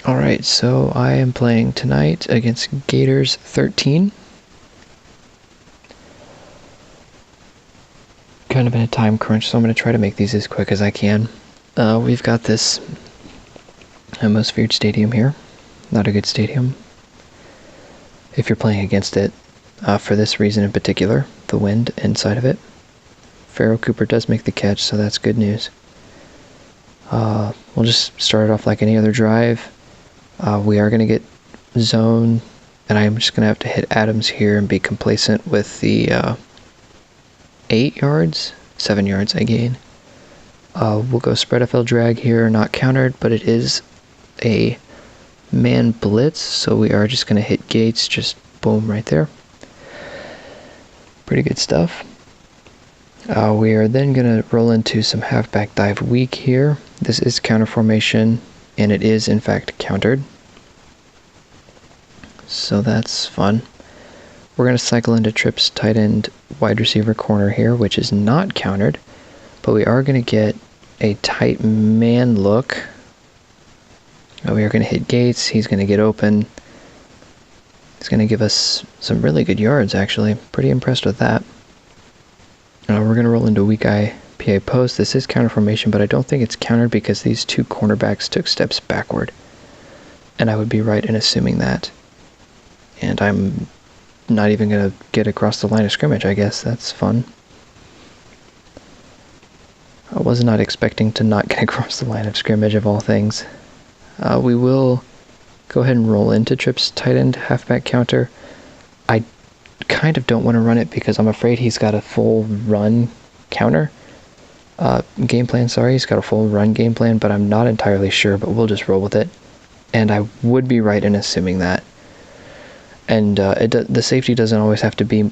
Alright, so I am playing tonight against Gators 13. Kind of in a time crunch, so I'm going to try to make these as quick as I can. We've got this atmosphered stadium here. Not a good stadium if you're playing against it, for this reason in particular, the wind inside of it. Pharaoh Cooper does make the catch, so that's good news. We'll just start it off like any other drive. We are going to get zone, and I'm just going to have to hit Adams here and be complacent with the 8 yards, 7 yards I gain. We'll go spread FL drag here, not countered, but it is a man blitz, so we are just going to hit gates, just boom right there. Pretty good stuff. We are then going to roll into some halfback dive weak here. This is counter formation, and it is in fact countered. So that's fun. We're going to cycle into trips tight end wide receiver corner here, which is not countered, but we are going to get a tight man look. We are going to hit gates. He's going to get open. He's going to give us some really good yards, actually. Pretty impressed with that. We're going to roll into weak eye PA post. This is counter formation, but I don't think it's countered because these two cornerbacks took steps backward. And I would be right in assuming that. And I'm not even going to get across the line of scrimmage, I guess. That's fun. I was not expecting to not get across the line of scrimmage, of all things. We will go ahead and roll into trips tight end halfback counter. I kind of don't want to run it because I'm afraid he's got a full run counter game plan. He's got a full run game plan, but I'm not entirely sure, but we'll just roll with it. And I would be right in assuming that. And the safety doesn't always have to be.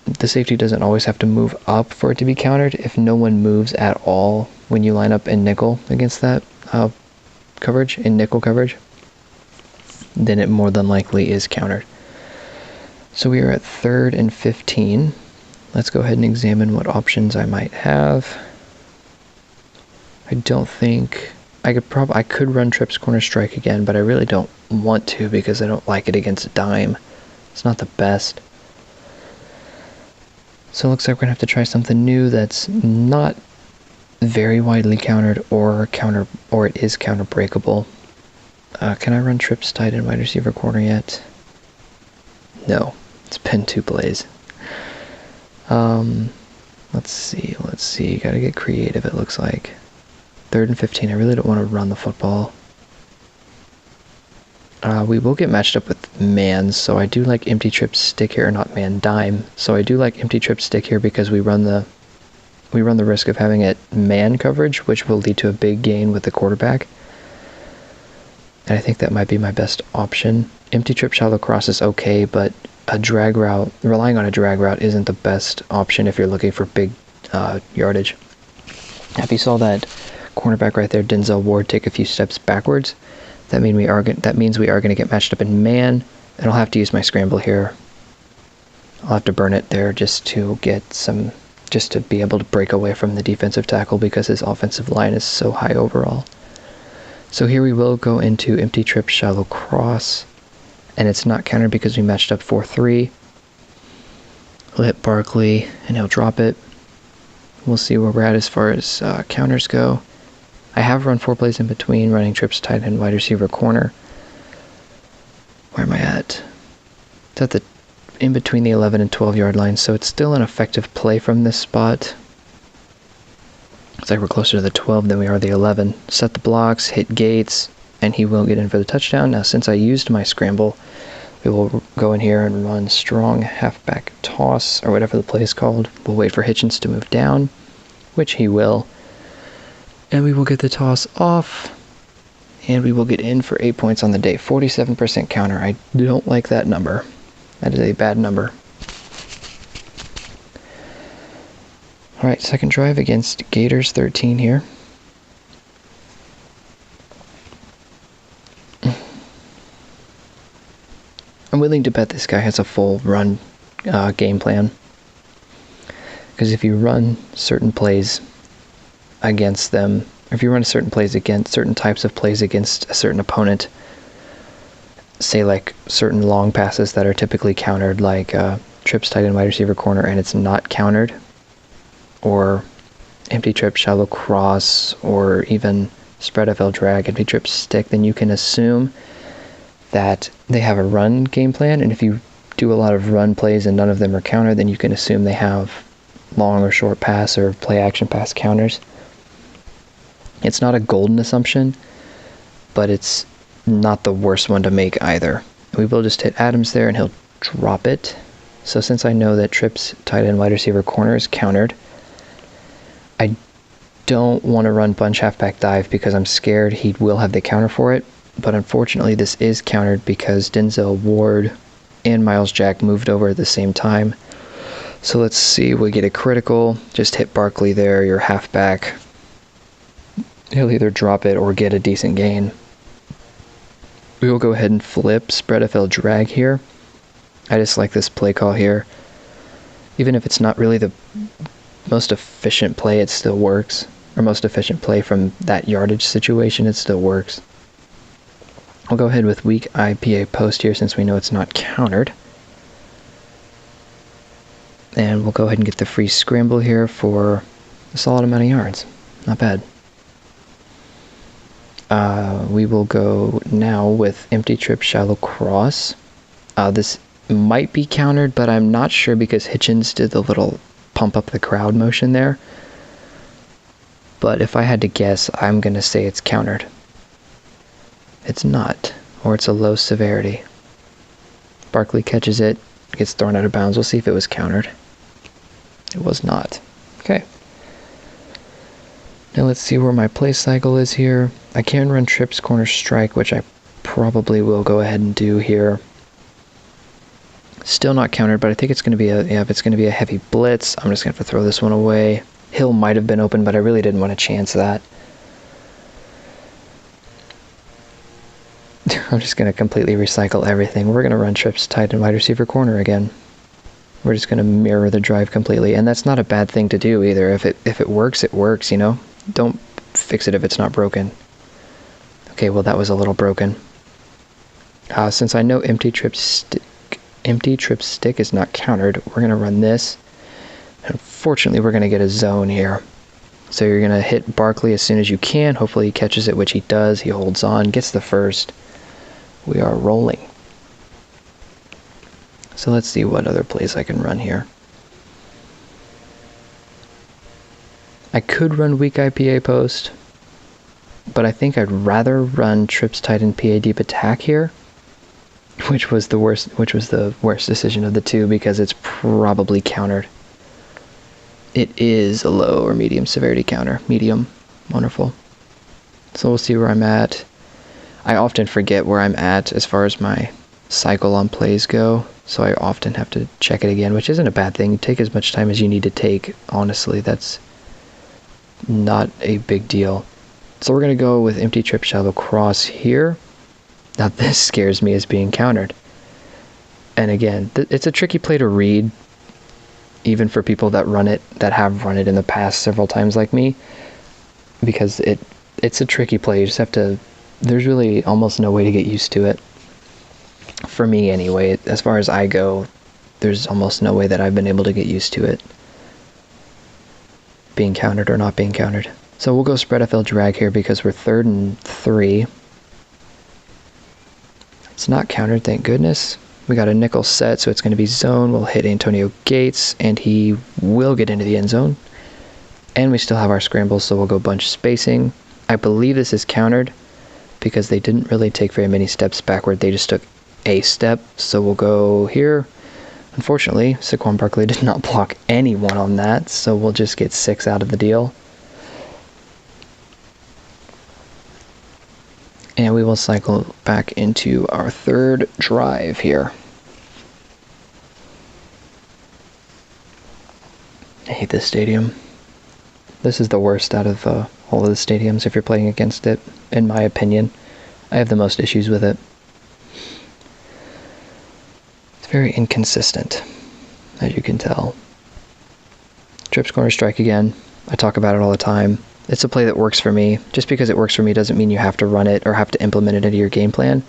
The safety doesn't always have to move up for it to be countered. If no one moves at all when you line up in nickel against that coverage, in nickel coverage, then it more than likely is countered. So we are at 3rd and 15. Let's go ahead and examine what options I might have. I don't think I could run trips corner strike again, but I really don't want to because I don't like it against a dime. It's not the best. So it looks like we're going to have to try something new that's not very widely countered or it is counter breakable. Can I run trips tight end wide receiver corner yet? No. It's been 2 plays. Let's see. Gotta get creative, it looks like. 3rd and 15. I really don't want to run the football. We will get matched up with man, so I do like empty trip stick here, not man dime. So I do like empty trip stick here because we run the risk of having it man coverage, which will lead to a big gain with the quarterback. And I think that might be my best option. Empty trip shallow cross is okay, but relying on a drag route isn't the best option if you're looking for big yardage. If you saw that cornerback right there, Denzel Ward, take a few steps backwards, that means we are going to get matched up in man, and I'll have to use my scramble here. I'll have to burn it there just to be able to break away from the defensive tackle because his offensive line is so high overall. So here we will go into empty trip shallow cross, and it's not countered because we matched up 4-3. We'll hit Barkley, and he'll drop it. We'll see where we're at as far as counters go. I have run 4 plays in between, running trips tight end wide receiver corner. Where am I at? It's at in between the 11 and 12 yard line, so it's still an effective play from this spot. It's like we're closer to the 12 than we are the 11. Set the blocks, hit gates, and he will get in for the touchdown. Now, since I used my scramble, we will go in here and run strong halfback toss, or whatever the play is called. We'll wait for Hitchens to move down, which he will. And we will get the toss off, and we will get in for 8 points on the day. 47% counter. I don't like that number. That is a bad number. Alright, second drive against Gators 13 here. I'm willing to bet this guy has a full run game plan. Because if you run certain plays against them, or if you run certain types of plays against a certain opponent, say like certain long passes that are typically countered, like trips tight end wide receiver corner, and it's not countered, or empty trip shallow cross, or even spread FL drag, empty trip stick, then you can assume that they have a run game plan, and if you do a lot of run plays and none of them are countered, then you can assume they have long or short pass or play action pass counters. It's not a golden assumption, but it's not the worst one to make either. We will just hit Adams there and he'll drop it. So since I know that trips tight end wide receiver corner is countered, I don't want to run bunch halfback dive because I'm scared he will have the counter for it. But unfortunately this is countered because Denzel Ward and Miles Jack moved over at the same time. So let's see, we get a critical, just hit Barkley there, your halfback. He'll either drop it or get a decent gain. We will go ahead and flip spread FL drag here. I just like this play call here. Even if it's not really the most efficient play, it still works. Or most efficient play from that yardage situation, it still works. I'll go ahead with weak IPA post here since we know it's not countered. And we'll go ahead and get the free scramble here for a solid amount of yards. Not bad. We will go now with empty trip shallow cross. This might be countered, but I'm not sure because Hitchens did the little pump up the crowd motion there. But if I had to guess, I'm going to say it's countered. It's not, or it's a low severity. Barkley catches it, gets thrown out of bounds. We'll see if it was countered. It was not. Okay. Now let's see where my play cycle is here. I can run trips corner strike, which I probably will go ahead and do here. Still not countered, but I think it's going to be if it's going to be a heavy blitz, I'm just going to have to throw this one away. Hill might have been open, but I really didn't want to chance that. I'm just going to completely recycle everything. We're going to run trips tight and wide receiver corner again. We're just going to mirror the drive completely, and that's not a bad thing to do either. If it works, it works, you know? Don't fix it if it's not broken. Okay, well that was a little broken. Since I know empty trip stick is not countered, we're going to run this. Unfortunately, we're going to get a zone here. So you're going to hit Barkley as soon as you can. Hopefully he catches it, which he does. He holds on, gets the first. We are rolling. So let's see what other plays I can run here. I could run weak IPA post, but I think I'd rather run trips tight end PA deep attack here, which was the worst decision of the two because it's probably countered. It is a low or medium severity counter. Medium. Wonderful. So we'll see where I'm at. I often forget where I'm at as far as my cycle on plays go, so I often have to check it again, which isn't a bad thing. Take as much time as you need to take. Honestly, that's not a big deal. So we're going to go with empty trip shallow cross here. Now this scares me as being countered. And again, it's a tricky play to read, even for people that have run it in the past several times like me, because it's a tricky play. You just have to, there's really almost no way to get used to it. For me anyway, as far as I go, there's almost no way that I've been able to get used to it being countered or not being countered. So we'll go spread FL drag here because we're 3rd and 3. It's not countered, thank goodness. We got a nickel set, so it's going to be zone. We'll hit Antonio Gates, and he will get into the end zone. And we still have our scrambles, so we'll go bunch spacing. I believe this is countered because they didn't really take very many steps backward. They just took a step, so we'll go here. Unfortunately, Saquon Barkley did not block anyone on that, so we'll just get 6 out of the deal. And we will cycle back into our 3rd drive here. I hate this stadium. This is the worst out of all of the stadiums if you're playing against it, in my opinion. I have the most issues with it. It's very inconsistent, as you can tell. Trips corner strike again. I talk about it all the time. It's a play that works for me. Just because it works for me doesn't mean you have to run it or have to implement it into your game plan.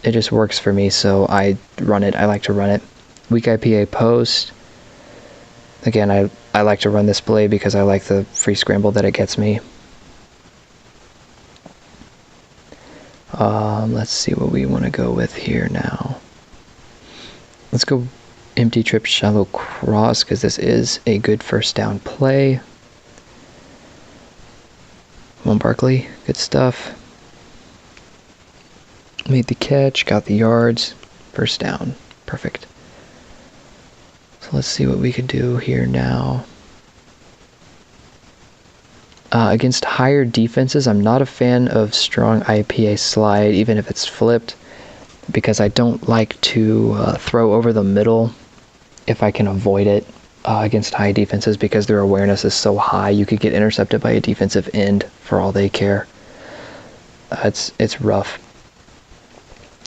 It just works for me, so I run it. I like to run it. Weak IPA post. Again, I like to run this play because I like the free scramble that it gets me. Let's see what we want to go with here now. Let's go empty trip shallow cross because this is a good first down play. Come on, Barkley. Good stuff. Made the catch, got the yards. First down. Perfect. So let's see what we could do here now. Against higher defenses, I'm not a fan of strong IPA slide, even if it's flipped, because I don't like to throw over the middle if I can avoid it against high defenses, because their awareness is so high. You could get intercepted by a defensive end for all they care. It's rough.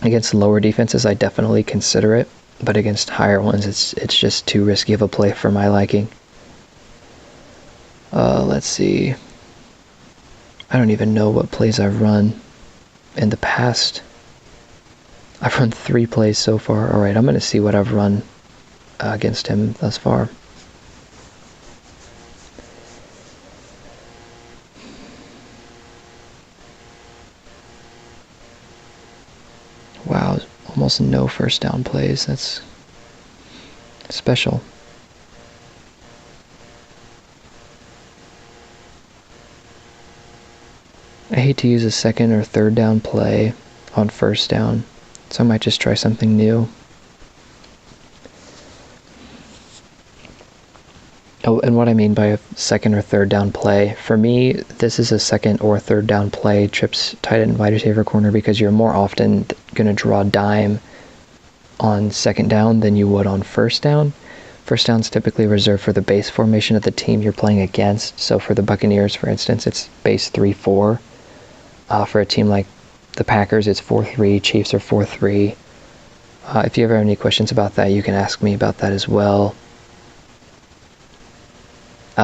Against lower defenses, I definitely consider it, but against higher ones, it's just too risky of a play for my liking. Let's see. I don't even know what plays I've run in the past. I've run 3 plays so far. Alright, I'm going to see what I've run against him thus far. Wow, almost no first down plays. That's special. I hate to use a second or third down play on first down, so I might just try something new. Oh, and what I mean by a second or third down play, for me, this is a second or third down play, trips tight end wide receiver corner, because you're more often going to draw dime on second down than you would on first down. First down's typically reserved for the base formation of the team you're playing against. So for the Buccaneers, for instance, it's base 3-4. For a team like the Packers, it's 4-3. Chiefs are 4-3. If you ever have any questions about that, you can ask me about that as well.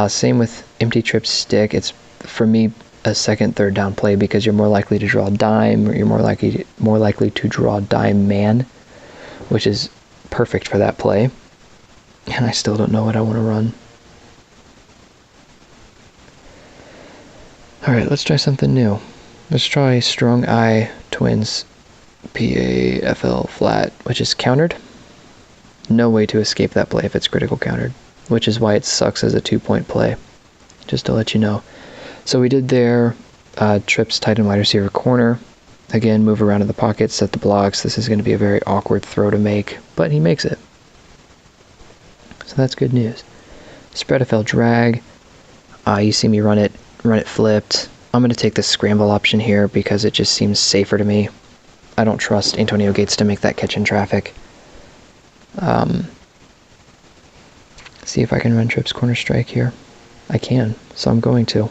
Same with empty trip stick. It's, for me, a second, third down play because you're more likely to draw dime, or you're more likely to draw dime man, which is perfect for that play. And I still don't know what I want to run. Alright, let's try something new. Let's try strong I twins PAFL flat, which is countered. No way to escape that play if it's critical countered, which is why it sucks as a 2-point play, just to let you know. So we did there, trips tight end wide receiver corner. Again, move around in the pocket, set the blocks. This is going to be a very awkward throw to make, but he makes it. So that's good news. Spread FL drag. You see me run it flipped. I'm going to take the scramble option here because it just seems safer to me. I don't trust Antonio Gates to make that catch in traffic. See if I can run trips corner strike here. I can, so I'm going to.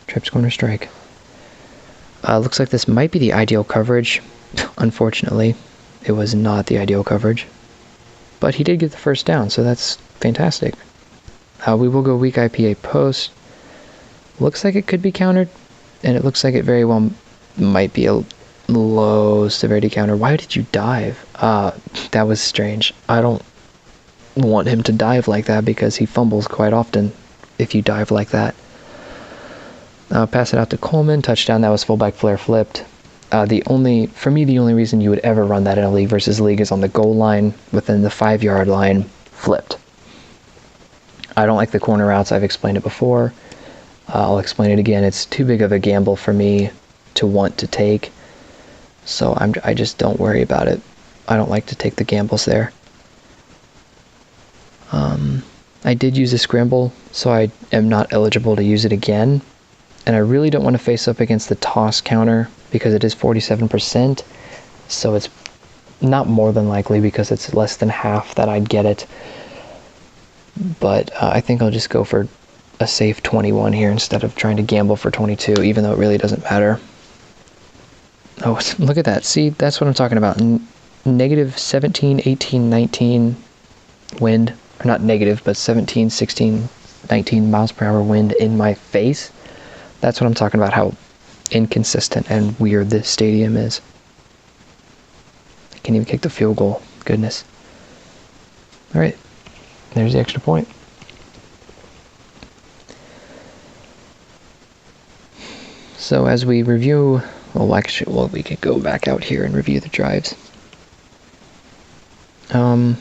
Trips corner strike. Looks like this might be the ideal coverage. Unfortunately, it was not the ideal coverage. But he did get the first down, so that's fantastic. We will go weak IPA post. Looks like it could be countered, and it looks like it very well might be a low severity counter. Why did you dive? That was strange. I don't want him to dive like that because he fumbles quite often if you dive like that. Pass it out to Coleman. Touchdown. That was fullback flare flipped. The only reason you would ever run that in a league versus league is on the goal line within the 5-yard line, flipped. I don't like the corner routes. I've explained it before. I'll explain it again. It's too big of a gamble for me to want to take, so I just don't worry about it. I don't like to take the gambles there. I did use a scramble, so I am not eligible to use it again. And I really don't want to face up against the toss counter because it is 47%. So it's not more than likely because it's less than half that I'd get it. But I think I'll just go for a safe 21 here instead of trying to gamble for 22, even though it really doesn't matter. Oh, look at that. See, that's what I'm talking about. Negative 17, 18, 19 wind. Or not negative, but 17, 16, 19 miles per hour wind in my face. That's what I'm talking about, how inconsistent and weird this stadium is. Can't even kick the field goal. Goodness. Alright, there's the extra point. So as we review, well, we could go back out here and review the drives. Let's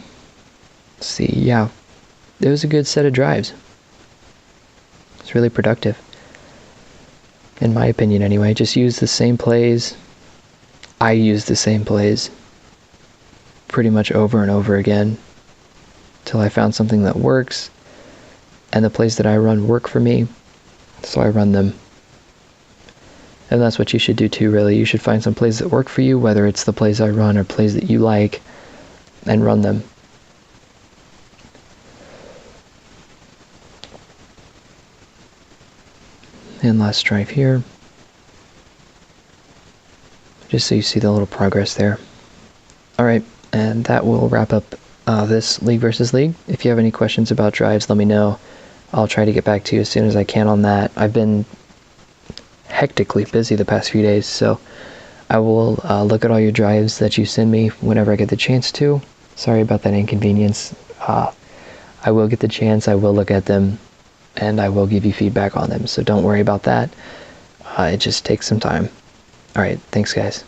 see, yeah, it was a good set of drives. It's really productive. In my opinion anyway, just use the same plays. I use the same plays pretty much over and over again till I found something that works, and the plays that I run work for me, so I run them. And that's what you should do too, really. You should find some plays that work for you, whether it's the plays I run or plays that you like, and run them. And last drive here. Just so you see the little progress there. Alright, and that will wrap up this League versus League. If you have any questions about drives, let me know. I'll try to get back to you as soon as I can on that. I've been hectically busy the past few days, so I will look at all your drives that you send me whenever I get the chance to. Sorry about that inconvenience. I will get the chance, I will look at them, and I will give you feedback on them, so don't worry about that. It just takes some time. Alright, thanks guys.